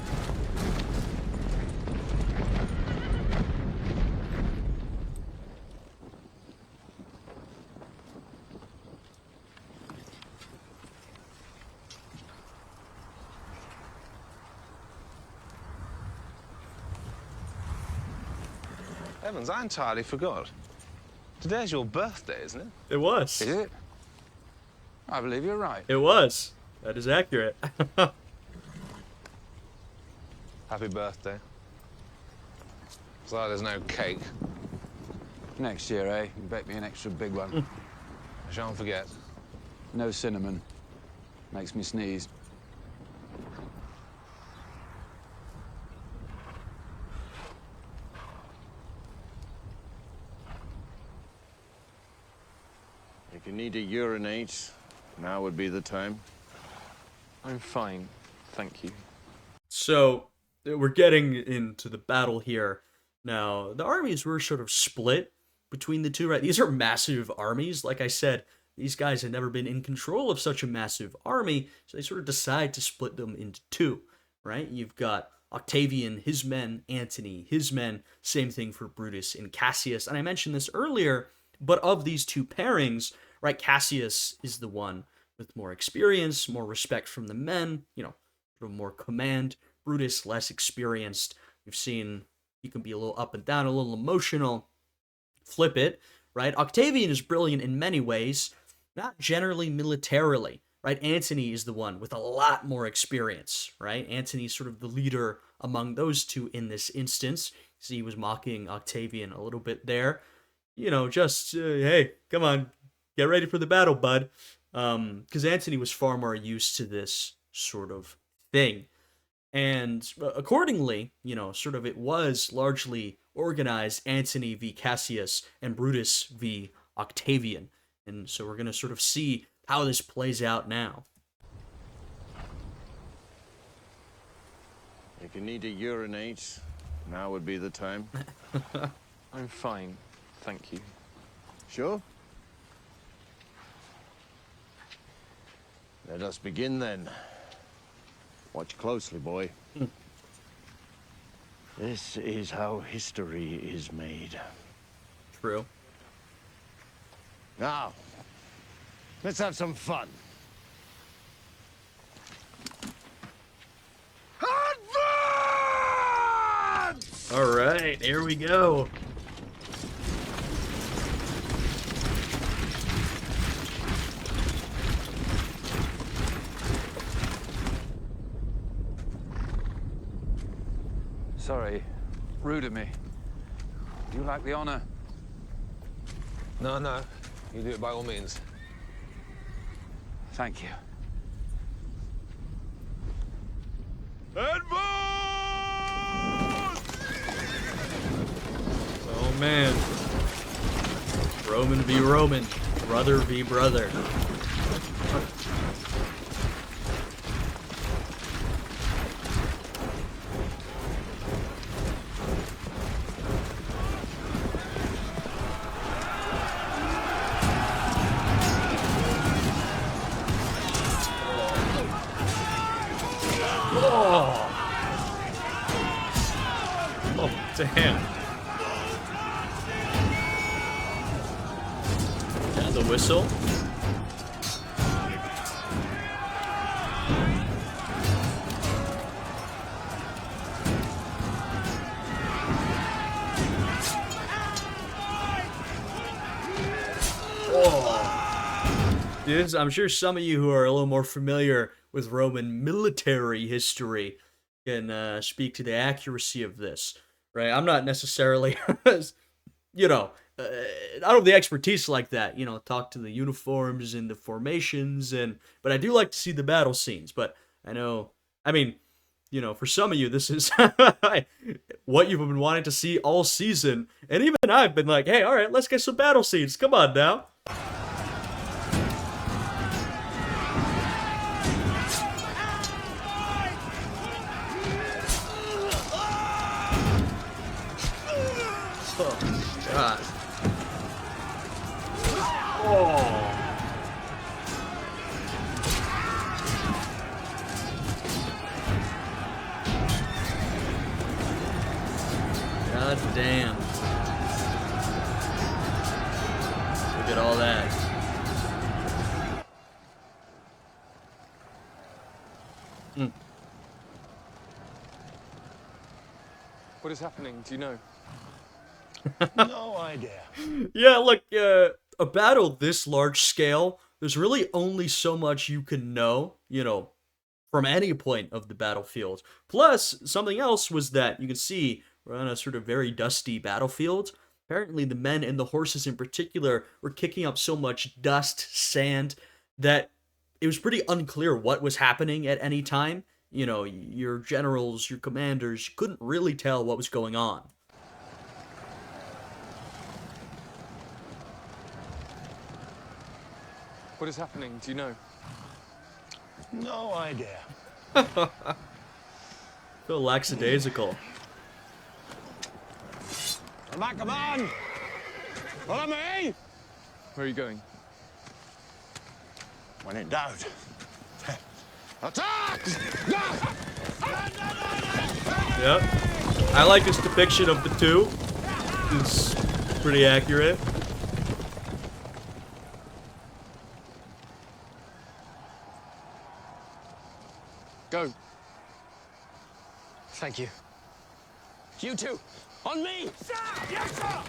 Evans, I entirely forgot. Today's your birthday, isn't it? It was. Is it? I believe you're right. It was. That is accurate. Happy birthday. Sorry there's no cake. Next year, eh? You bake me an extra big one. I shan't forget. No cinnamon. Makes me sneeze. If you need to urinate, now would be the time. I'm fine, thank you. So, we're getting into the battle here. Now, the armies were sort of split between the two, right? These are massive armies. Like I said, these guys had never been in control of such a massive army, so they sort of decide to split them into two, right? You've got Octavian, his men, Antony, his men, same thing for Brutus and Cassius. And I mentioned this earlier, but of these two pairings, right, Cassius is the one with more experience, more respect from the men, sort of more command. Brutus, less experienced. We've seen he can be a little up and down, a little emotional. flip it, right? Octavian is brilliant in many ways, not generally militarily, right? Antony is the one with a lot more experience, right? Antony's sort of the leader among those two in this instance. See, he was mocking Octavian a little bit there. You know, just, hey, come on, get ready for the battle, bud. Because Antony was far more used to this sort of thing. And accordingly, you know, sort of it was largely organized Antony v. Cassius and Brutus v. Octavian. And so we're going to sort of see how this plays out now. If you need to urinate, now would be the time. I'm fine, thank you. Sure? Let us begin then. Watch closely, boy. This is how history is made. True. Now, let's have some fun. All right, here we go. Sorry, rude of me. Do you like the honor? No, no. You do it by all means. Thank you. Oh man. Roman v. Roman. Brother v. brother. Oh, damn. And the whistle. Dudes, I'm sure some of you who are a little more familiar with Roman military history can speak to the accuracy of this, right? I'm not necessarily, you know, I don't have the expertise like that, you know, talk to the uniforms and the formations, but I do like to see the battle scenes. But I know, I mean, you know, for some of you, this is what you've been wanting to see all season, and even I've been like, hey, all right, let's get some battle scenes. Come on now. Oh, God. Oh. God damn. Look at all that. What is happening? Do you know? No idea. Yeah, look, a battle this large scale, there's really only so much you can know, you know, from any point of the battlefield. Plus, something else was that you can see we're on a sort of very dusty battlefield. Apparently, the men and the horses in particular were kicking up so much dust, sand, that it was pretty unclear what was happening at any time. You know, your generals, your commanders couldn't really tell what was going on. What is happening? Do you know? No idea. Feel lackadaisical. Come on! Follow me! Where are you going? When in doubt, attack! Yep. I like this depiction of the two. It's pretty accurate. Go. Thank you. You two, on me! Sir! Yes, sir!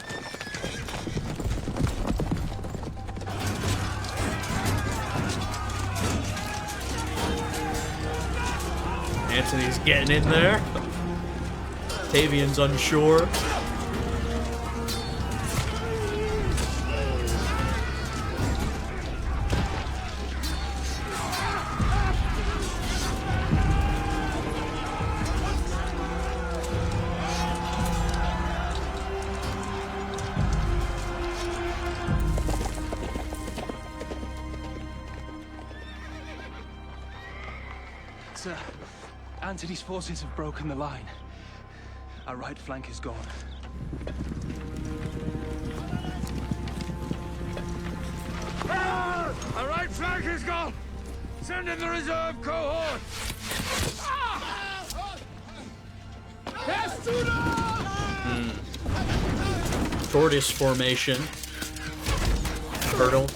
Antony's getting in there. Octavian's unsure. Sir, Antony's forces have broken the line. Our right flank is gone. Our right flank is gone! Send in the reserve cohort! Tortoise formation. Hurdle.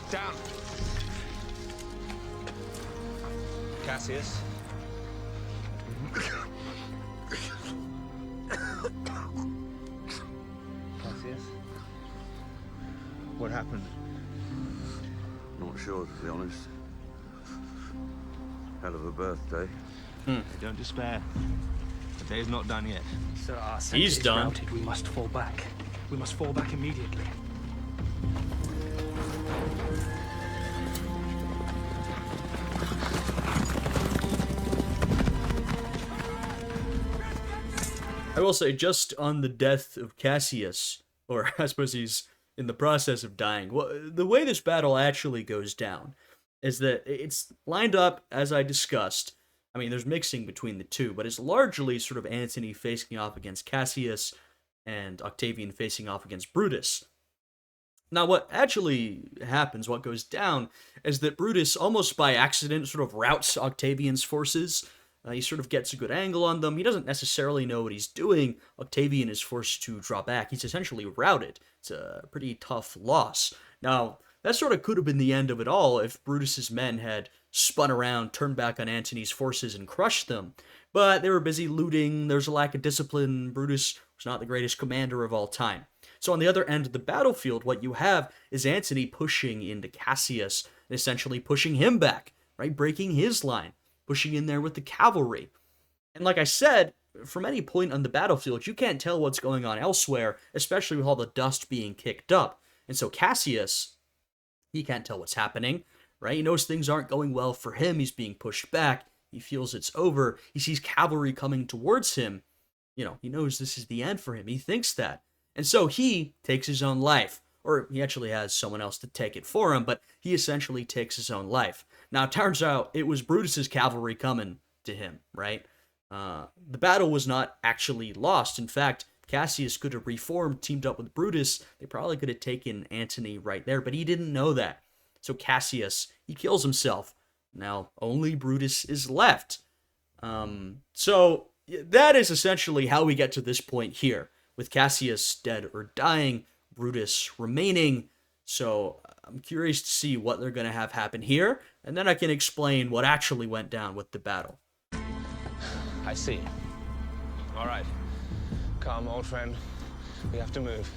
Down. Cassius. Cassius. What happened? Not sure, to be honest. Hell of a birthday. Don't despair. The day's not done yet. Sir, our centre He's is done. routed. We must fall back. We must fall back immediately. I will say, just on the death of Cassius, or I suppose he's in the process of dying, the way this battle actually goes down is that it's lined up, as I discussed. I mean, there's mixing between the two, but it's largely sort of Antony facing off against Cassius and Octavian facing off against Brutus. Now, what actually happens, what goes down, is that Brutus, almost by accident, sort of routs Octavian's forces. He sort of gets a good angle on them. He doesn't necessarily know what he's doing. Octavian is forced to draw back. He's essentially routed. It's a pretty tough loss. Now, that sort of could have been the end of it all if Brutus's men had spun around, turned back on Antony's forces, and crushed them. But they were busy looting. There's a lack of discipline. Brutus was not the greatest commander of all time. So on the other end of the battlefield, what you have is Antony pushing into Cassius and essentially pushing him back, right? Breaking his line, pushing in there with the cavalry. And like I said, from any point on the battlefield, you can't tell what's going on elsewhere, especially with all the dust being kicked up. And so Cassius, he can't tell what's happening, right? He knows things aren't going well for him. He's being pushed back. He feels it's over. He sees cavalry coming towards him. You know, he knows this is the end for him. He thinks that. And so he takes his own life. Or he actually has someone else to take it for him, but he essentially takes his own life. Now, it turns out it was Brutus's cavalry coming to him, right? The battle was not actually lost. In fact, Cassius could have reformed, teamed up with Brutus. They probably could have taken Antony right there, but he didn't know that. So Cassius, he kills himself. Now, only Brutus is left. So that is essentially how we get to this point here, with Cassius dead or dying, Brutus remaining. So I'm curious to see what they're going to have happen here, and then I can explain what actually went down with the battle. I see. All right. Calm, old friend. We have to move.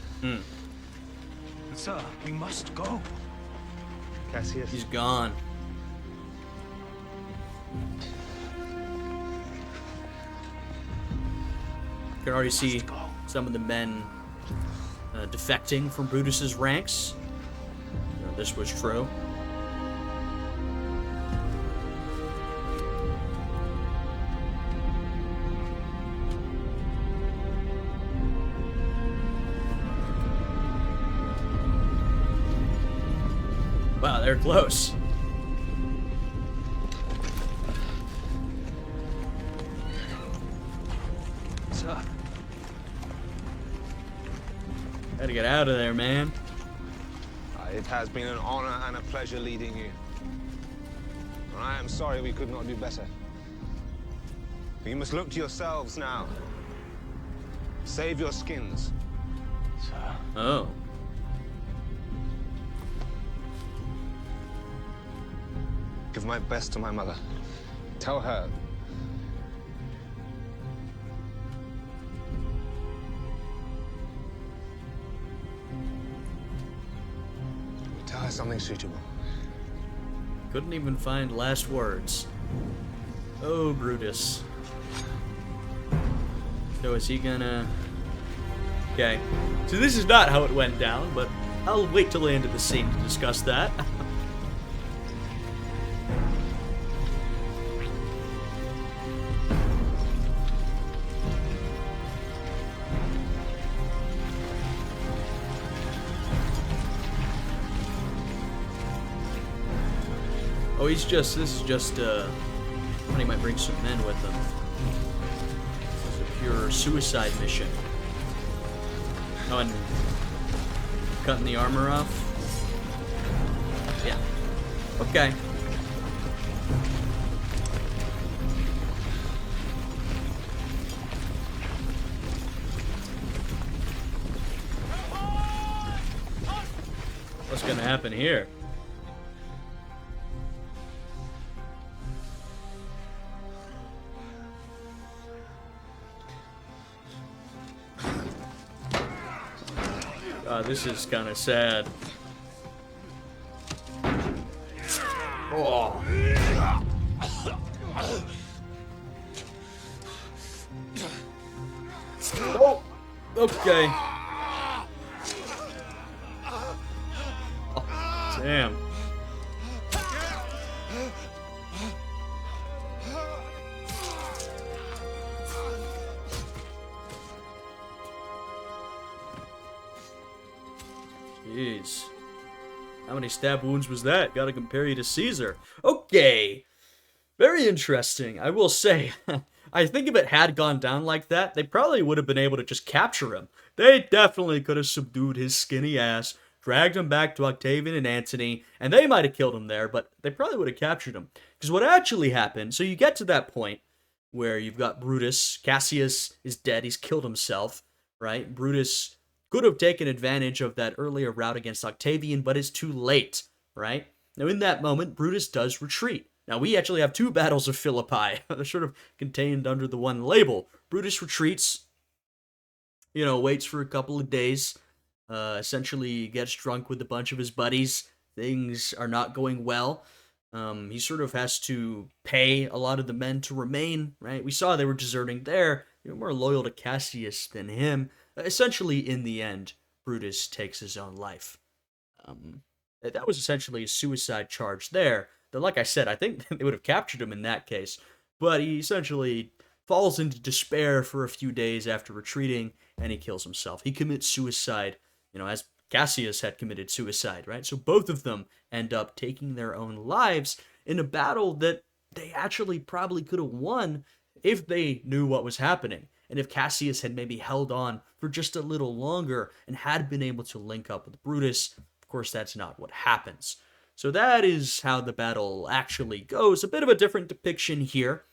Sir, we must go. Cassius. He's gone. You can already see some of the men defecting from Brutus's ranks. This was true. Wow, they're close. Sir. Gotta get out of there, man. it has been an honor and a pleasure leading you. And I am sorry we could not do better. You must look to yourselves now. Save your skins. Sir. Oh. Give my best to my mother. Tell her. Tell her something suitable. Couldn't even find last words. Oh, Brutus. So is he gonna... Okay. So this is not how it went down, but I'll wait till the end of the scene to discuss that. Oh, this is just, he might bring some men with him. This is a pure suicide mission. Oh, and cutting the armor off? Yeah. Okay. What's gonna happen here? This is kind of sad. Oh. Oh. Okay. Oh, damn. Jeez. How many stab wounds was that? Gotta compare you to Caesar. Okay. Very interesting. I will say, I think if it had gone down like that, they probably would have been able to just capture him. They definitely could have subdued his skinny ass, dragged him back to Octavian and Antony, and they might have killed him there, but they probably would have captured him. Because what actually happened, so you get to that point where you've got Brutus, Cassius is dead, he's killed himself, right? Brutus could have taken advantage of that earlier rout against Octavian, but it's too late, right? Now, in that moment, Brutus does retreat. Now, we actually have two battles of Philippi. They're sort of contained under the one label. Brutus retreats, waits for a couple of days, essentially gets drunk with a bunch of his buddies. Things are not going well. He sort of has to pay a lot of the men to remain, right? We saw they were deserting there. They were more loyal to Cassius than him. Essentially, in the end, Brutus takes his own life. That was essentially a suicide charge there. Though, like I said, I think they would have captured him in that case. But he essentially falls into despair for a few days after retreating, and he kills himself. He commits suicide, as Cassius had committed suicide, right? So both of them end up taking their own lives in a battle that they actually probably could have won if they knew what was happening. And if Cassius had maybe held on for just a little longer and had been able to link up with Brutus, of course, that's not what happens. So that is how the battle actually goes. A bit of a different depiction here.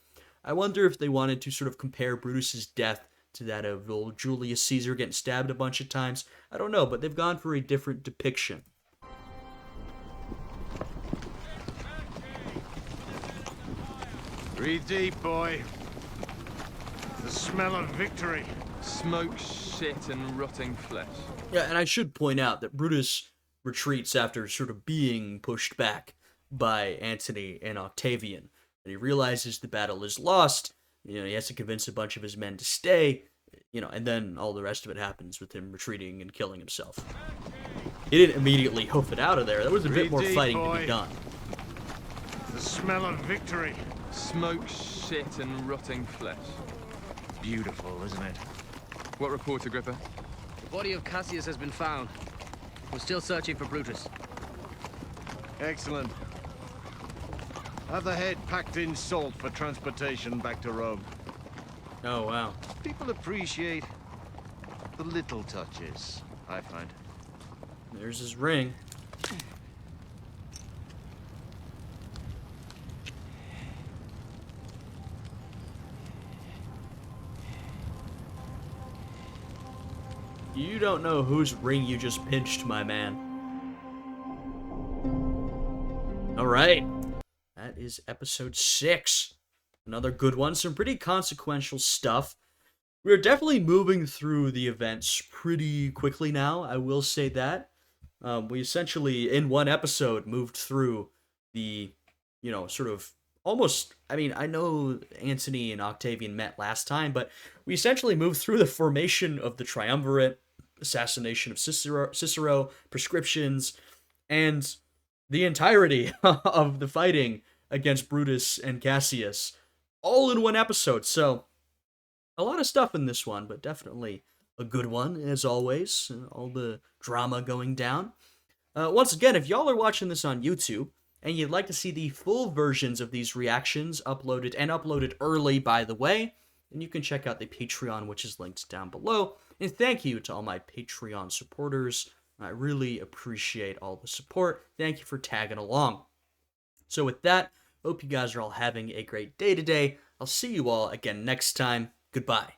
I wonder if they wanted to sort of compare Brutus's death to that of old Julius Caesar getting stabbed a bunch of times. I don't know, but they've gone for a different depiction. 3 deep, boy. The smell of victory. Smoke, shit, and rotting flesh. Yeah, and I should point out that Brutus retreats after sort of being pushed back by Antony and Octavian. And he realizes the battle is lost. He has to convince a bunch of his men to stay. And then all the rest of it happens with him retreating and killing himself. He didn't immediately hoof it out of there. There was a bit more fighting to be done. The smell of victory. Smoke, shit, and rotting flesh. Beautiful, isn't it? What report, Agrippa? The body of Cassius has been found. We're still searching for Brutus. Excellent. Have the head packed in salt for transportation back to Rome. Oh, wow. People appreciate the little touches, I find. There's his ring. You don't know whose ring you just pinched, my man. Alright. That is episode 6. Another good one. Some pretty consequential stuff. We're definitely moving through the events pretty quickly now, I will say that. We essentially, in one episode, moved through the, sort of almost, I know Antony and Octavian met last time, but we essentially moved through the formation of the Triumvirate, assassination of Cicero, prescriptions, and the entirety of the fighting against Brutus and Cassius, all in one episode. So, a lot of stuff in this one, but definitely a good one, as always. All the drama going down. Once again, if y'all are watching this on YouTube, and you'd like to see the full versions of these reactions uploaded early, by the way, then you can check out the Patreon, which is linked down below. And thank you to all my Patreon supporters. I really appreciate all the support. Thank you for tagging along. So with that, hope you guys are all having a great day today. I'll see you all again next time. Goodbye.